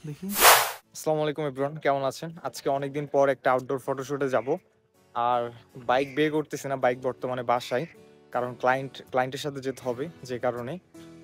দেখি। আসসালামু আলাইকুম এভরিওয়ান, কেমন আছেন? আজকে অনেকদিন পর একটা আউটডোর ফটোশুটে যাব। আর বাইক বের করতেছি না, বাইক বর্তমানে বাসায়। কারণ ক্লায়েন্টের সাথে যেতে হবে যে কারণে।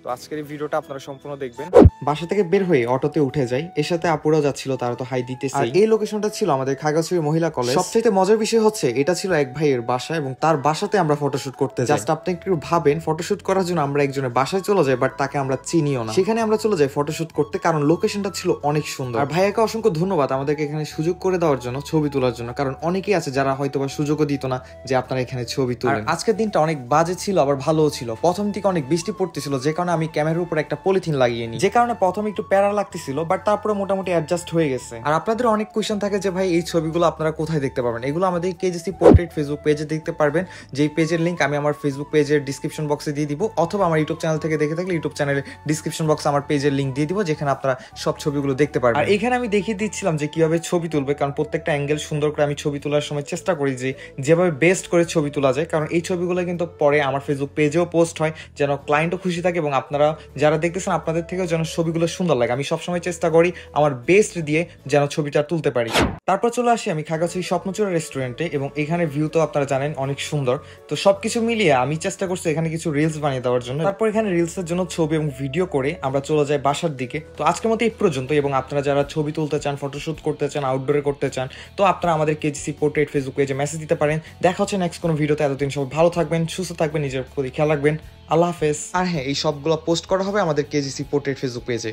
তো আজকের এই ভিডিওটা আপনারা সম্পূর্ণ দেখবেন। বাসা থেকে বের হয়ে অটোতে উঠে যাই, এর সাথে আপুরাও যাচ্ছিল, তারা তো হাই দিতেছে। আর এই লোকেশনটা ছিল আমাদের খাগড়াছড়ি মহিলা কলেজ। সবচেয়ে মজার বিষয় হচ্ছে এটা ছিল এক ভাইয়ের বাসা এবং তার বাসাতে আমরা ফটোশুট করতে যাই। জাস্ট আপনি একটু ভাবেন, ফটোশুট করার জন্য আমরা একজনের বাসায় চলে যাই, বাট তাকে আমরা চিনিও না। সেখানে আমরা চলে যাই ফটোশুট করতে, কারণ লোকেশনটা ছিল অনেক সুন্দর। আর ভাইয়াকে অসংখ্য ধন্যবাদ আমাদেরকে এখানে সুযোগ করে দেওয়ার জন্য, ছবি তোলার জন্য। কারণ অনেকেই আছে যারা হয়তো বা সুযোগও দিত না যে আপনারা এখানে ছবি তুলেন। আজকের দিনটা অনেক বাজে ছিল, আবার ভালোও ছিল। প্রথম দিকে অনেক বৃষ্টি পড়তেছিল, যে কারণে আমি ক্যামেরার উপর একটা পলিথিন লাগিয়ে নিই, যে কারণে প্রথমে একটু প্যারা লাগতেছিল, বাট তারপরে মোটামুটি অ্যাডজাস্ট হয়ে গেছে। আর আপনাদের অনেক কোয়েশ্চেন থাকে যে ভাই এই ছবিগুলো আপনারা কোথায় দেখতে পারবেন? এগুলো আমাদের কেজিসি পোর্ট্রেট ফেসবুক পেজে দেখতে পারবেন, যেই পেজের লিংক আমি আমার ফেসবুক পেজের ডিসক্রিপশন বক্সে দিয়ে দিব, অথবা আমার ইউটিউব চ্যানেল থেকে দেখে থাকলে ইউটিউব চ্যানেলের ডিসক্রিপশন বক্সে আমার পেজের লিংক দিয়ে দিব, যেখানে আপনারা সব ছবিগুলো দেখতে পারবেন। আর এখানে আমি দেখিয়ে দিচ্ছিলাম যে কিভাবে ছবি তুলবে, কারণ প্রত্যেকটা অ্যাঙ্গেল সুন্দর করে আমি ছবি তোলার সময় চেষ্টা করি যে যেভাবে বেস্ট করে ছবি তোলা যায়। কারণ এই ছবিগুলো কিন্তু পরে আমার ফেসবুক পেজেও পোস্ট হয়, যেন ক্লায়েন্টও খুশি থাকে এবং আপনারা যারা দেখতেছেন আপনাদের থেকেও যেন ছবিগুলো সুন্দর লাগে। আমি সবসময় চেষ্টা করি আমার বেস্ট দিয়ে যেন ছবিটা তুলতে পারি। তারপর চলে আসি আমি খাগড়াছড়ি স্বপ্নচূড়া রেস্টুরেন্টে, এবং এখানে ভিউ তো আপনারা জানেন অনেক সুন্দর। তো সবকিছু মিলিয়ে আমি চেষ্টা করছি এখানে কিছু রিলস বানিয়ে দেওয়ার জন্য। তারপর এখানে রিলসের জন্য ছবি এবং ভিডিও করে আমরা চলে যাই বাসার দিকে। তো আজকের মতো এই পর্যন্ত, এবং আপনারা যারা ছবি তুলতে চান, ফটোশুট করতে চান, আউটডোরে করতে চান, তো আপনারা আমাদের কেজিসি পোর্ট্রেট ফেসবুক পেজে মেসেজ দিতে পারেন। দেখা হচ্ছে নেক্সট কোনো ভিডিওতে। এতদিন সবাই ভালো থাকবেন, সুস্থ থাকবেন, নিজের প্রতি খেয়াল রাখবেন। আল্লাহ হাফেজ। আর হ্যাঁ, এই সবগুলো পোস্ট করা হবে আমাদের কেজিসি পোর্ট্রেট ফেসবুক পেজে।